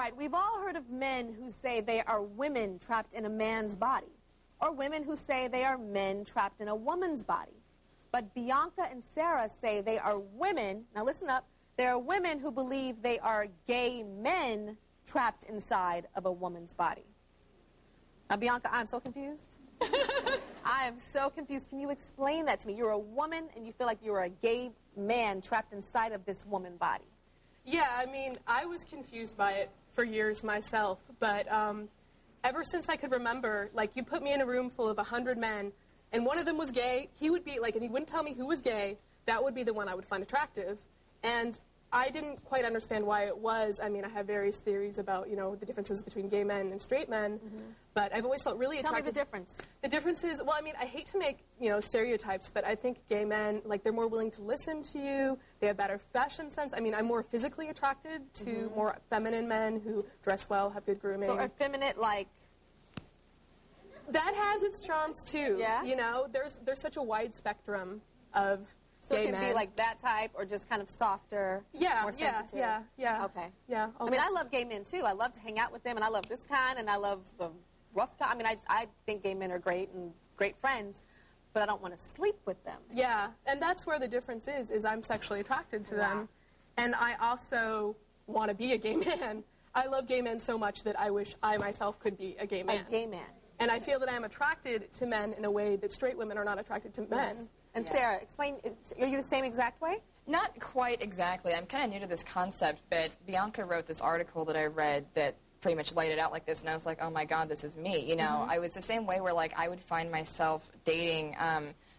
right, we've all heard of men who say they are women trapped in a man's body, or women who say they are men trapped in a woman's body. But Bianca and Sarah say they are women, now listen up, they are women who believe they are gay men trapped inside of a woman's body. Now, Bianca, I'm so confused. I am so confused. Can you explain that to me? You're a woman and you feel like you're a gay man trapped inside of this woman body. Yeah, I mean, I was confused by it for years myself, but ever since I could remember, like, you put me in a room full of 100 men, and one of them was gay, he would be, like, and he wouldn't tell me who was gay, that would be the one I would find attractive, and I didn't quite understand why it was. I mean, I have various theories about, you know, the differences between gay men and straight men, but I've always felt really attracted. Tell me the difference. The difference is, well, I mean, I hate to make, you know, stereotypes, but I think gay men, like, they're more willing to listen to you, they have better fashion sense. I mean, I'm more physically attracted to more feminine men who dress well, have good grooming. So effeminate, like... That has its charms, too. Yeah? You know, there's such a wide spectrum of So gay it can men. be like that type, or just kind of softer, more sensitive. Yeah. Okay. Yeah. I mean, I love gay men too. I love to hang out with them, and I love this kind, and I love the rough kind. I mean, I think gay men are great and great friends, but I don't want to sleep with them. Yeah, and that's where the difference is I'm sexually attracted to them, and I also want to be a gay man. I love gay men so much that I wish I myself could be a gay man. A gay man. And I feel that I am attracted to men in a way that straight women are not attracted to men. Yes. And Sarah, explain, are you the same exact way? Not quite exactly. I'm kind of new to this concept, but Bianca wrote this article that I read that pretty much laid it out like this, and I was like, oh my God, this is me. You know, I was the same way where, like, I would find myself dating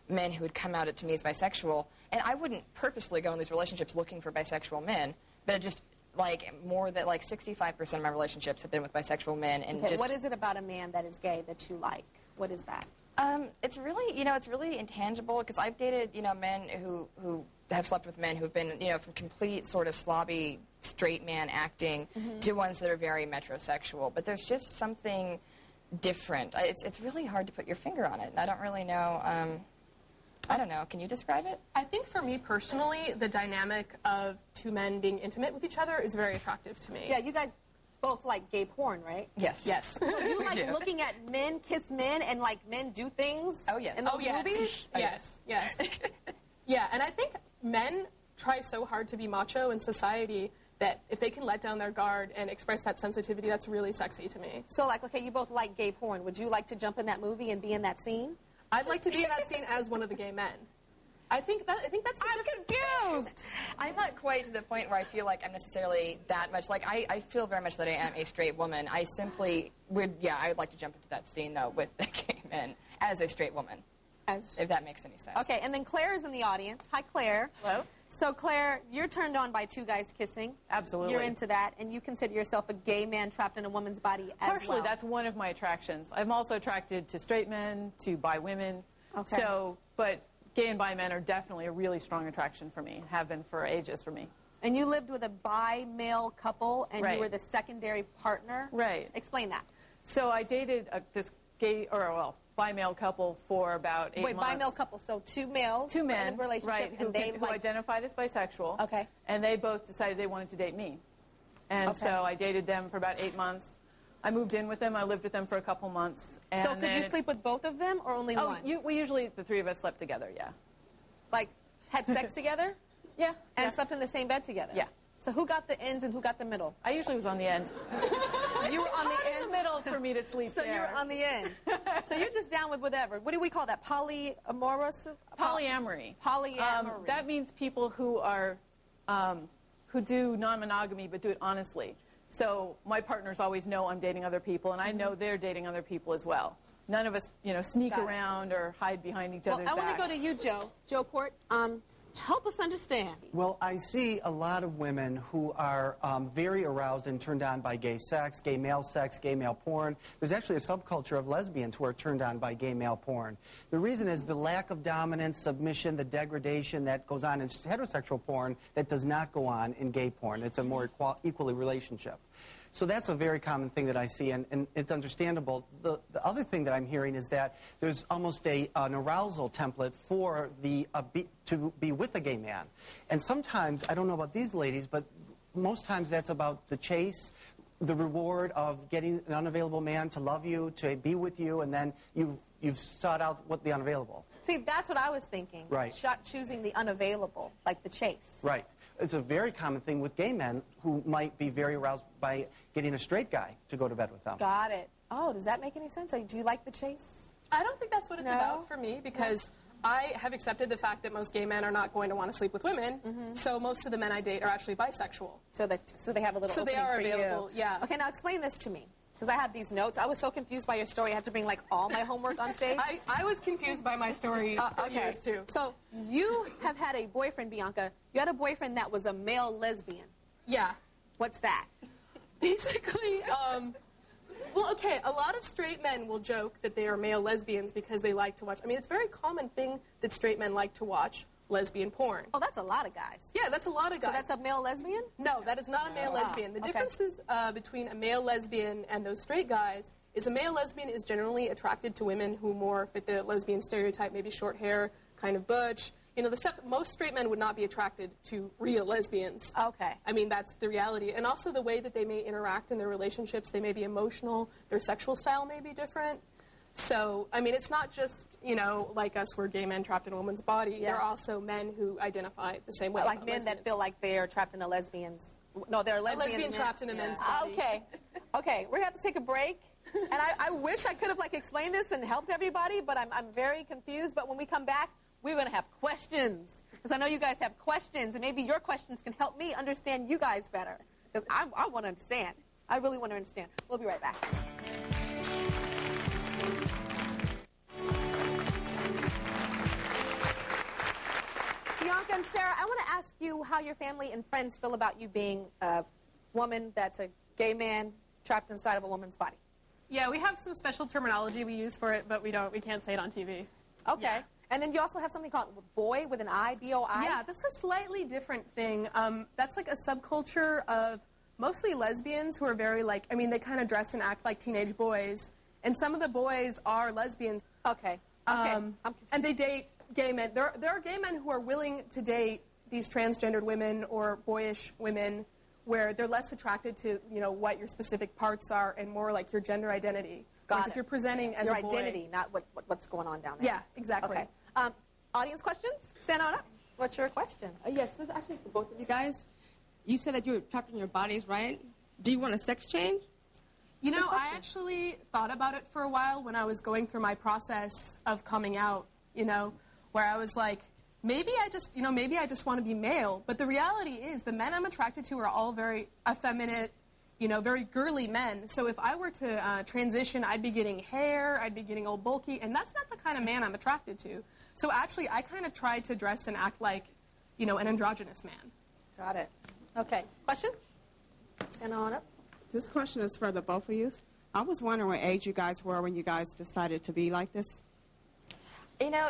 men who would come out to me as bisexual, and I wouldn't purposely go in these relationships looking for bisexual men, but it just, like, more than, like, 65% of my relationships have been with bisexual men. And okay, what is it about a man that is gay that you like? What is that? It's really, you know, it's really intangible, because I've dated, you know, men who have slept with men who've been, you know, from complete sort of slobby straight man acting to ones that are very metrosexual. But there's just something different. It's really hard to put your finger on it. I don't really know. I don't know. Can you describe it? I think for me personally, the dynamic of two men being intimate with each other is very attractive to me. Yeah, you guys both like gay porn, right? Yes. Yes. So you like looking at men kiss men and like men do things in those movies? Yes, yes. Yeah, and I think men try so hard to be macho in society that if they can let down their guard and express that sensitivity, that's really sexy to me. So, like, okay, you both like gay porn. Would you like to jump in that movie and be in that scene? I'd like to be in that scene as one of the gay men. I think that's the confused. I'm not quite to the point where I feel like I'm necessarily that much. Like, I feel very much that I am a straight woman. I simply would, I would like to jump into that scene, though, with the gay men as a straight woman, if that makes any sense. Okay, and then Claire is in the audience. Hi, Claire. Hello. So, Claire, you're turned on by two guys kissing. Absolutely. You're into that, and you consider yourself a gay man trapped in a woman's body as Partially, well. that's one of my attractions. I'm also attracted to straight men, to bi women. Okay. So, but gay and bi men are definitely a really strong attraction for me, have been for ages for me. And you lived with a bi-male couple, and you were the secondary partner? Right. Explain that. So I dated this gay, bi-male couple for about 8 months. Wait, bi-male couple, so two males Two men, in a relationship, who, and they who identified as bisexual. Okay. And they both decided they wanted to date me. And so I dated them for about 8 months. I moved in with them. I lived with them for a couple months. And so could you sleep with both of them, or only one? We usually, the three of us slept together, yeah. Like, had sex together? Yeah. And slept in the same bed together? Yeah. So who got the ends and who got the middle? I usually was on the end. You were on the end? In the middle for me to sleep So you were on the end. So you're just down with whatever. What do we call that? Polyamorous? Polyamory. Polyamory. That means people who are, who do non-monogamy but do it honestly. So my partners always know I'm dating other people, and I know they're dating other people as well. None of us, sneak around or hide behind each other's backs. I want to go to you, Joe. Joe Port. Help us understand. Well, I see a lot of women who are very aroused and turned on by gay sex, gay male porn. There's actually a subculture of lesbians who are turned on by gay male porn. The reason is the lack of dominance, submission, the degradation that goes on in heterosexual porn that does not go on in gay porn. It's a more equally relationship. So that's a very common thing that I see, and it's understandable. The other thing that I'm hearing is that there's almost an arousal template for to be with a gay man. And sometimes, I don't know about these ladies, but most times that's about the chase, the reward of getting an unavailable man to love you, to be with you, and then you've sought out what the unavailable. See, that's what I was thinking. Right. Choosing the unavailable, like the chase. Right. It's a very common thing with gay men who might be very aroused by getting a straight guy to go to bed with them. Got it. Oh, does that make any sense? Do you like the chase? I don't think that's what it's about for me, because I have accepted the fact that most gay men are not going to want to sleep with women, so most of the men I date are actually bisexual. So they have a little opening they are for available, you. yeah. Okay, now explain this to me, because I have these notes. I was so confused by your story, I had to bring, like, all my homework on stage. I was confused by my story for years, too. So you have had a boyfriend, Bianca. You had a boyfriend that was a male lesbian. Yeah. What's that? Basically, well, okay, a lot of straight men will joke that they are male lesbians because they like to watch. I mean, it's a very common thing that straight men like to watch lesbian porn. Oh, that's a lot of guys. Yeah, that's a lot of guys. So that's a male lesbian? No, that is not a male lesbian. The differences between a male lesbian and those straight guys is a male lesbian is generally attracted to women who more fit the lesbian stereotype, maybe short hair, kind of butch. You know, the stuff, most straight men would not be attracted to real lesbians. Okay. I mean, that's the reality. And also the way that they may interact in their relationships, they may be emotional, their sexual style may be different. So, I mean, it's not just, you know, like us, we're gay men trapped in a woman's body. Yes. There are also men who identify the same way. Like men that feel like they're trapped in a lesbian's... No, they're lesbian. A lesbian trapped in a men's body. Okay. Okay, we're going to have to take a break. And I wish I could have, like, explained this and helped everybody, but I'm very confused. But when we come back, we're going to have questions. Because I know you guys have questions, and maybe your questions can help me understand you guys better. Because I want to understand. I really want to understand. We'll be right back. Bianca and Sarah, I want to ask you how your family and friends feel about you being a woman that's a gay man trapped inside of a woman's body. Yeah, we have some special terminology we use for it, but we can't say it on TV. Okay. Yeah. And then you also have something called boy with an I, B-O-I? Yeah, that's a slightly different thing. That's like a subculture of mostly lesbians who are very like, I mean, they kind of dress and act like teenage boys. And some of the boys are lesbians. Okay. Okay. And they date gay men. There are gay men who are willing to date these transgendered women or boyish women where they're less attracted to, you know, what your specific parts are and more like your gender identity. Got it. If you're presenting as your a boy. identity, not what's going on down there. Yeah, exactly. Okay. Audience questions? Stand on up. What's your question? Yes, this is actually for both of you guys. You said that you were trapped in your bodies, right? Do you want a sex change? You know, I actually thought about it for a while when I was going through my process of coming out, you know, where I was like, maybe I just want to be male. But the reality is the men I'm attracted to are all very effeminate, you know, very girly men. So if I were to transition, I'd be getting hair, I'd be getting all bulky, and that's not the kind of man I'm attracted to. So actually, I kind of tried to dress and act like, you know, an androgynous man. Got it. Okay. Question? Stand on up. This question is for the both of you. I was wondering what age you guys were when you guys decided to be like this. You know,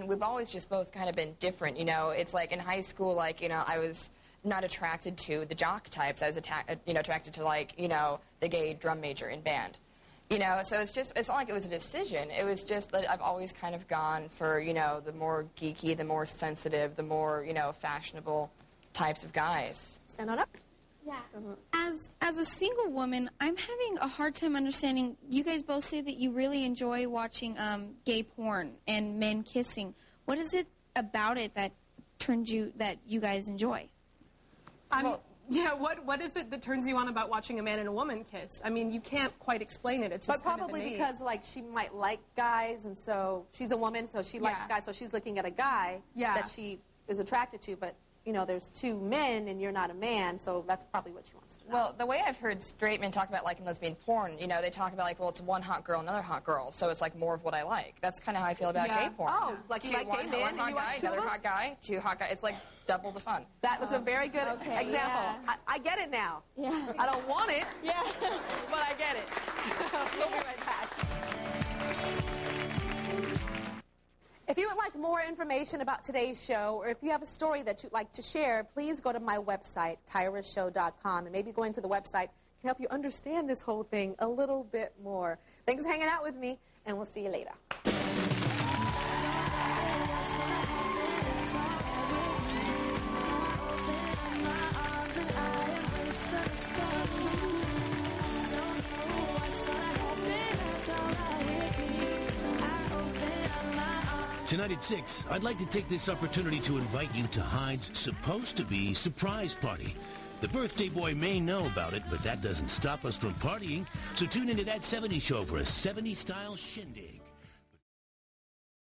we've always just both kind of been different, you know. It's like in high school, like, you know, I was not attracted to the jock types. I was, attracted to, like, you know, the gay drum major in band. You know, so it's not like it was a decision. It was just that I've always kind of gone for, you know, the more geeky, the more sensitive, the more, you know, fashionable types of guys. Stand on up. Yeah. As a single woman, I'm having a hard time understanding. You guys both say that you really enjoy watching gay porn and men kissing. What is it about it that you guys enjoy? Yeah, what is it that turns you on about watching a man and a woman kiss? I mean, you can't quite explain it. It's just but probably because, like, she might like guys, and so she's a woman, so she likes guys, so she's looking at a guy that she is attracted to, but you know, there's two men and you're not a man, so that's probably what she wants to know. Well, the way I've heard straight men talk about, like, in lesbian porn, you know, they talk about, like, well, it's one hot girl, another hot girl, so it's, like, more of what I like. That's kind of how I feel about gay porn. Oh, like you like gay men one hot and you guy, watch two of another them? hot guy, two hot guys. It's, like, double the fun. That was a very good example. Yeah. I get it now. Yeah. I don't want it, Yeah. but I get it. We'll be right back. If you would like more information about today's show, or if you have a story that you'd like to share, please go to my website, tyrashow.com, and maybe going to the website can help you understand this whole thing a little bit more. Thanks for hanging out with me, and we'll see you later. Stars. Tonight at 6, I'd like to take this opportunity to invite you to Hyde's supposed-to-be surprise party. The birthday boy may know about it, but that doesn't stop us from partying. So tune into That 70s Show for a 70s-style shindig.